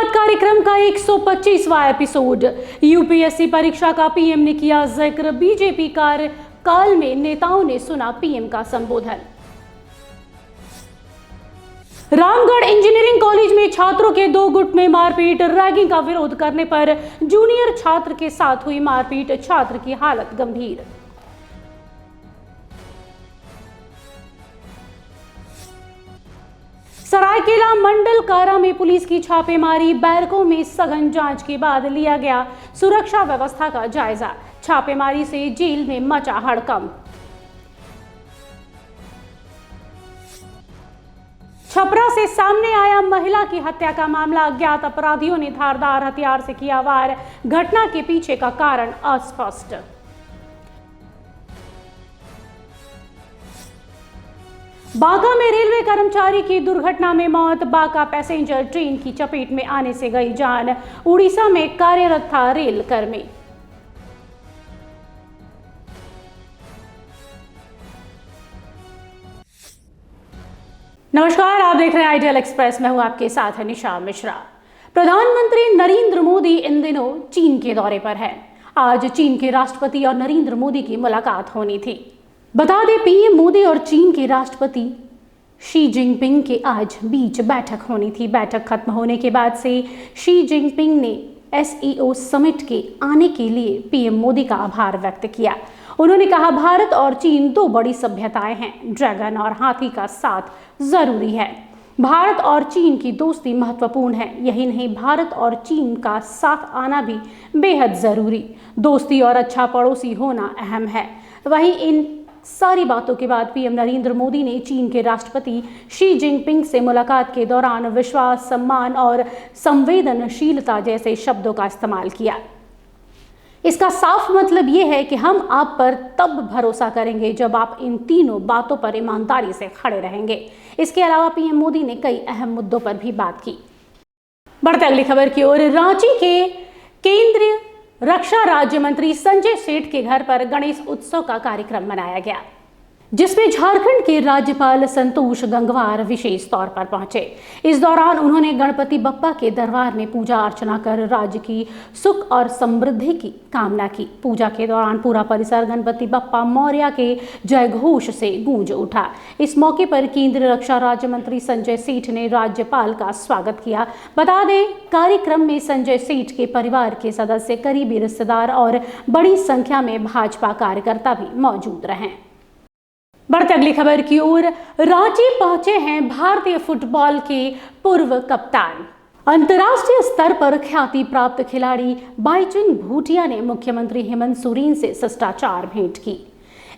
बात कार्यक्रम का 125वां एपिसोड। यूपीएससी परीक्षा का पीएम ने किया जिक्र। बीजेपी कार्यकाल में नेताओं ने सुना पीएम का संबोधन। रामगढ़ इंजीनियरिंग कॉलेज में छात्रों के 2 गुट में मारपीट। रैगिंग का विरोध करने पर जूनियर छात्र के साथ हुई मारपीट, छात्र की हालत गंभीर। सरायकेला मंडल कारा में पुलिस की छापेमारी। बैरकों में सघन जांच के बाद लिया गया सुरक्षा व्यवस्था का जायजा। छापेमारी से जेल में मचा हड़कंप। छपरा से सामने आया महिला की हत्या का मामला। अज्ञात अपराधियों ने धारदार हथियार से किया वार। घटना के पीछे का कारण अस्पष्ट। बांका में रेलवे कर्मचारी की दुर्घटना में मौत। बांका पैसेंजर ट्रेन की चपेट में आने से गई जान। उड़ीसा में कार्यरत था रेल कर्मी। नमस्कार, आप देख रहे हैं आइडियल एक्सप्रेस। मैं हूं आपके साथ निशा मिश्रा। प्रधानमंत्री नरेंद्र मोदी इन दिनों चीन के दौरे पर हैं। आज चीन के राष्ट्रपति और नरेंद्र मोदी की मुलाकात होनी थी। बता दें, पीएम मोदी और चीन के राष्ट्रपति शी जिनपिंग के आज बीच बैठक होनी थी। बैठक खत्म होने के बाद से शी जिनपिंग ने एसईओ समिट के आने के लिए पीएम मोदी का आभार व्यक्त किया। उन्होंने कहा, भारत और चीन 2 बड़ी सभ्यताएं हैं। ड्रैगन और हाथी का साथ जरूरी है। भारत और चीन की दोस्ती महत्वपूर्ण है। यही नहीं, भारत और चीन का साथ आना भी बेहद जरूरी। दोस्ती और अच्छा पड़ोसी होना अहम है। वहीं इन सारी बातों के बाद पीएम नरेंद्र मोदी ने चीन के राष्ट्रपति शी जिनपिंग से मुलाकात के दौरान विश्वास, सम्मान और संवेदनशीलता जैसे शब्दों का इस्तेमाल किया। इसका साफ मतलब यह है कि हम आप पर तब भरोसा करेंगे जब आप इन तीनों बातों पर ईमानदारी से खड़े रहेंगे। इसके अलावा पीएम मोदी ने कई अहम मुद्दों पर भी बात की। बढ़ते अगली खबर की ओर। रांची के केंद्रीय रक्षा राज्य मंत्री संजय सेठ के घर पर गणेश उत्सव का कार्यक्रम मनाया गया, जिसमें झारखंड के राज्यपाल संतोष गंगवार विशेष तौर पर पहुंचे। इस दौरान उन्होंने गणपति बप्पा के दरबार में पूजा अर्चना कर राज्य की सुख और समृद्धि की कामना की। पूजा के दौरान पूरा परिसर गणपति बप्पा मौर्य के जय घोष से गूंज उठा। इस मौके पर केंद्रीय रक्षा राज्य मंत्री संजय सेठ ने राज्यपाल का स्वागत किया। बता दें, कार्यक्रम में संजय सेठ के परिवार के सदस्य, करीबी रिश्तेदार और बड़ी संख्या में भाजपा कार्यकर्ता भी मौजूद रहे। बढ़ते अगली खबर की ओर। रांची पहुंचे हैं भारतीय फुटबॉल के पूर्व कप्तान। अंतर्राष्ट्रीय स्तर पर ख्याति प्राप्त खिलाड़ी बाईचुंग भूटिया ने मुख्यमंत्री हेमंत सोरेन से शिष्टाचार भेंट की।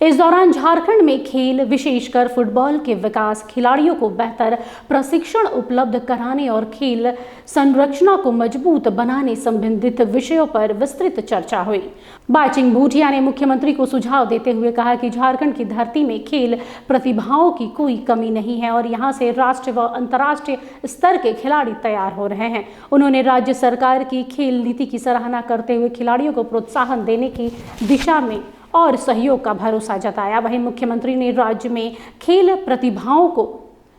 इस दौरान झारखंड में खेल, विशेषकर फुटबॉल के विकास, खिलाड़ियों को बेहतर प्रशिक्षण उपलब्ध कराने और खेल संरचना को मजबूत बनाने संबंधित विषयों पर विस्तृत चर्चा हुई। बाईचुंग भूटिया ने मुख्यमंत्री को सुझाव देते हुए कहा कि झारखंड की धरती में खेल प्रतिभाओं की कोई कमी नहीं है और यहां से राष्ट्रीय व अंतर्राष्ट्रीय स्तर के खिलाड़ी तैयार हो रहे हैं। उन्होंने राज्य सरकार की खेल नीति की सराहना करते हुए खिलाड़ियों को प्रोत्साहन देने की दिशा में और सहयोग का भरोसा जताया। वहीं मुख्यमंत्री ने राज्य में खेल प्रतिभाओं को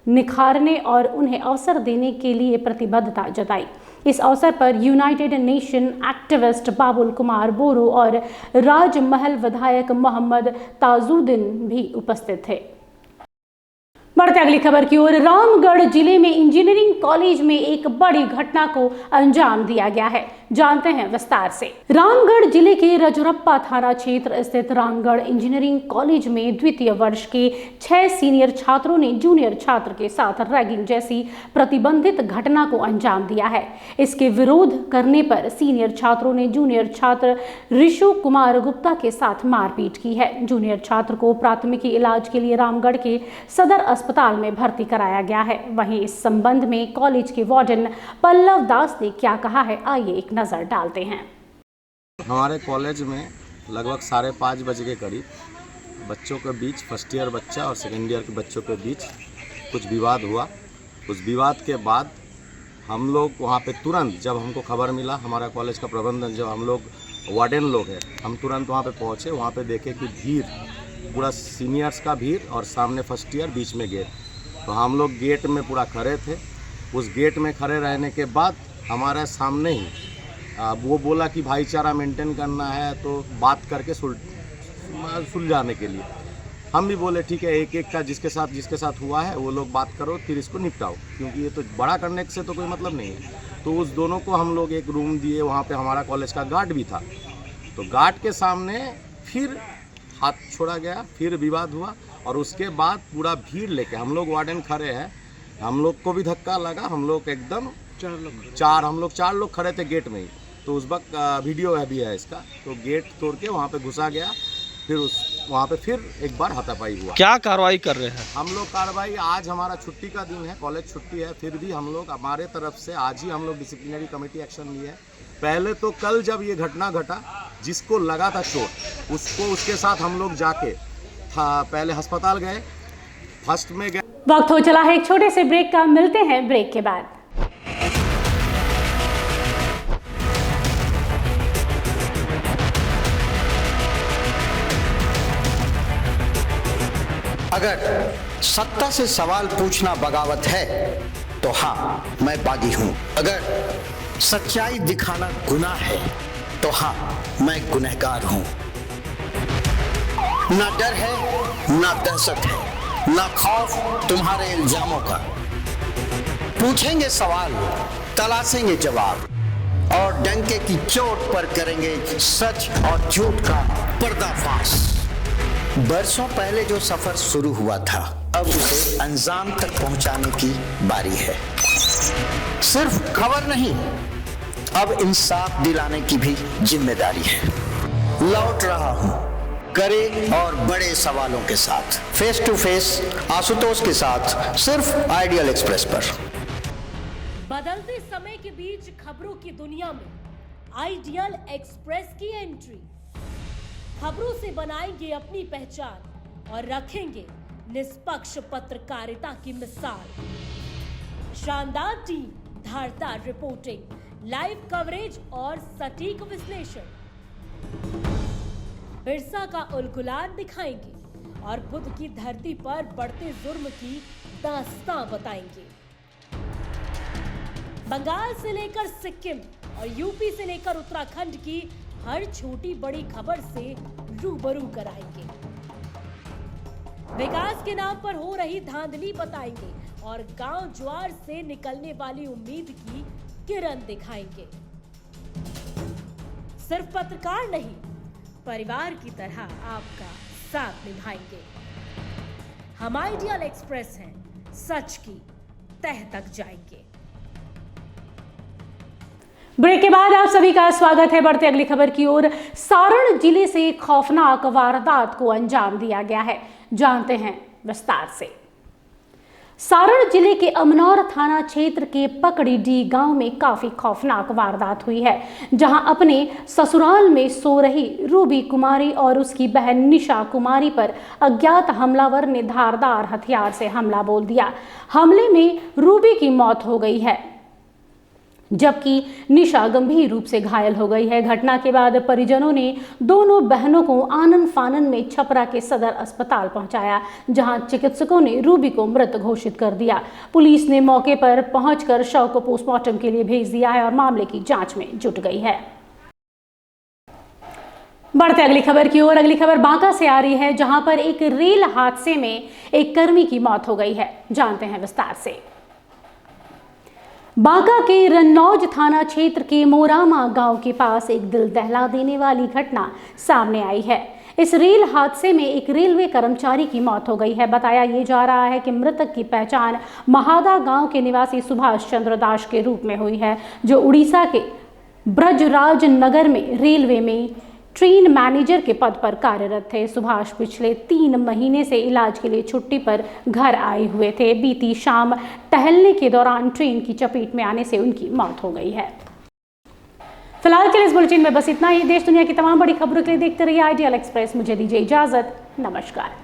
निखारने और उन्हें अवसर देने के लिए प्रतिबद्धता जताई। इस अवसर पर United nation activist Babul Kumar बोरो और राजमहल विधायक मोहम्मद ताजुद्दीन भी उपस्थित थे। बढ़ते अगली खबर की ओर। रामगढ़ जिले में इंजीनियरिंग कॉलेज में एक बड़ी घटना को अंजाम दिया गया है। जानते हैं विस्तार से। रामगढ़ जिले के रजरप्पा थाना क्षेत्र स्थित रामगढ़ इंजीनियरिंग कॉलेज में द्वितीय वर्ष के 6 सीनियर छात्रों ने जूनियर छात्र के साथ रैगिंग जैसी प्रतिबंधित घटना को अंजाम दिया है। इसके विरोध करने पर सीनियर छात्रों ने जूनियर छात्र ऋषु कुमार गुप्ता के साथ मारपीट की है। जूनियर छात्र को प्राथमिकी इलाज के लिए रामगढ़ के सदर अस्पताल में भर्ती कराया गया है। वहीं इस संबंध में कॉलेज के वार्डन पल्लव दास ने क्या कहा है, आइए एक नजर डालते हैं। हमारे कॉलेज में लगभग 5:30 बजे के करीब बच्चों के बीच, फर्स्ट ईयर बच्चा और सेकेंड ईयर के बच्चों के बीच कुछ विवाद हुआ। उस विवाद के बाद हम लोग वहाँ पे तुरंत, जब हमको खबर मिला, हमारा कॉलेज का प्रबंधन, जब हम लोग वार्डन लोग हैं, हम तुरंत वहाँ पे पहुँचे। वहाँ पे देखे कि भीड़, पूरा सीनियर्स का भीड़ और सामने फर्स्ट ईयर, बीच में गेट। तो हम लोग गेट में पूरा खड़े थे। उस गेट में खड़े रहने के बाद हमारे सामने ही वो बोला कि भाईचारा मेंटेन करना है तो बात करके सुलझाने के लिए। हम भी बोले ठीक है, एक एक का जिसके साथ हुआ है वो लोग बात करो, फिर इसको निपटाओ, क्योंकि ये तो बड़ा करने से तो कोई मतलब नहीं है। तो उस दोनों को हम लोग एक रूम दिए, वहाँ पे हमारा कॉलेज का गार्ड भी था। तो गार्ड के सामने फिर हाथ छोड़ा गया, फिर विवाद हुआ और उसके बाद पूरा भीड़ लेके हम लोग वार्डन खड़े हैं, हम लोग को भी धक्का लगा। हम लोग एकदम चार लोग खड़े थे गेट में ही। तो उस वक्त वीडियो भी है इसका। तो गेट तोड़ के वहाँ पे घुसा गया, फिर वहाँ पे फिर एक बार हाथापाई हुआ। क्या कार्रवाई कर रहे हैं हम लोग? कार्रवाई, आज हमारा छुट्टी का दिन है, कॉलेज छुट्टी है, फिर भी हम लोग हमारे तरफ से आज ही हम लोग डिसिप्लिनरी कमेटी एक्शन लिए है। पहले तो कल जब ये घटना घटा, जिसको लगा था चोट, उसके साथ हम लोग जाके पहले अस्पताल गए, फर्स्ट में गए। वक्त हो चला है एक छोटे से ब्रेक का, मिलते हैं ब्रेक के बाद। अगर सत्ता से सवाल पूछना बगावत है तो हाँ, मैं बागी हूं। अगर सच्चाई दिखाना गुनाह है तो हाँ, मैं गुनहगार हूं। ना डर है, ना दहशत है, ना खौफ तुम्हारे इल्जामों का। पूछेंगे सवाल, तलाशेंगे जवाब और डंके की चोट पर करेंगे सच और झूठ का पर्दाफाश। बरसों पहले जो सफर शुरू हुआ था, अब उसे अंजाम तक पहुंचाने की बारी है। सिर्फ खबर नहीं, अब इंसाफ दिलाने की भी जिम्मेदारी है। लौट रहा हूं कड़े और बड़े सवालों के साथ, फेस टू फेस आशुतोष के साथ, सिर्फ आइडियल एक्सप्रेस पर। बदलते समय के बीच खबरों की दुनिया में आइडियल एक्सप्रेस की एंट्री। खबरों से बनाएंगे अपनी पहचान और रखेंगे निष्पक्ष पत्रकारिता की मिसाल। शानदार टीम, धारदार रिपोर्टिंग, लाइव कवरेज और सटीक विश्लेषण। बिरसा का उलगुलान दिखाएंगे और बुद्ध की धरती पर बढ़ते जुर्म की दास्तां बताएंगे। बंगाल से लेकर सिक्किम और यूपी से लेकर उत्तराखंड की हर छोटी बड़ी खबर से रूबरू कराएंगे। विकास के नाम पर हो रही धांधली बताएंगे और गांव ज्वार से निकलने वाली उम्मीद की किरण दिखाएंगे। सिर्फ पत्रकार नहीं, परिवार की तरह आपका साथ निभाएंगे। हम आइडियल एक्सप्रेस हैं, सच की तह तक जाएंगे। ब्रेक के बाद आप सभी का स्वागत है। बढ़ते अगली खबर की ओर। सारण जिले से एक खौफनाक वारदात को अंजाम दिया गया है, जानते हैं विस्तार से। सारण जिले के अमनौर थाना क्षेत्र के पकड़ीडीह गांव में काफी खौफनाक वारदात हुई है, जहां अपने ससुराल में सो रही रूबी कुमारी और उसकी बहन निशा कुमारी पर अज्ञात हमलावर ने धारदार हथियार से हमला बोल दिया। हमले में रूबी की मौत हो गई है, जबकि निशा गंभीर रूप से घायल हो गई है। घटना के बाद परिजनों ने दोनों बहनों को आनन फानन में छपरा के सदर अस्पताल पहुंचाया, जहां चिकित्सकों ने रूबी को मृत घोषित कर दिया। पुलिस ने मौके पर पहुंचकर शव को पोस्टमार्टम के लिए भेज दिया है और मामले की जांच में जुट गई है। बढ़ते अगली खबर की ओर। अगली खबर बांका से आ रही है, जहां पर एक रेल हादसे में एक कर्मी की मौत हो गई है, जानते हैं विस्तार से। बांका के रन्नौज थाना क्षेत्र के मोरामा गांव के पास एक दिल दहला देने वाली घटना सामने आई है। इस रेल हादसे में एक रेलवे कर्मचारी की मौत हो गई है। बताया ये जा रहा है कि मृतक की पहचान महादा गांव के निवासी सुभाष चंद्र दास के रूप में हुई है, जो उड़ीसा के ब्रजराज नगर में रेलवे में ट्रेन मैनेजर के पद पर कार्यरत थे। सुभाष पिछले 3 महीने से इलाज के लिए छुट्टी पर घर आए हुए थे। बीती शाम टहलने के दौरान ट्रेन की चपेट में आने से उनकी मौत हो गई है। फिलहाल के लिए इस बुलेटिन में बस इतना ही। देश दुनिया की तमाम बड़ी खबरों के लिए देखते रहिए आइडियल एक्सप्रेस। मुझे दीजिए इजाजत, नमस्कार।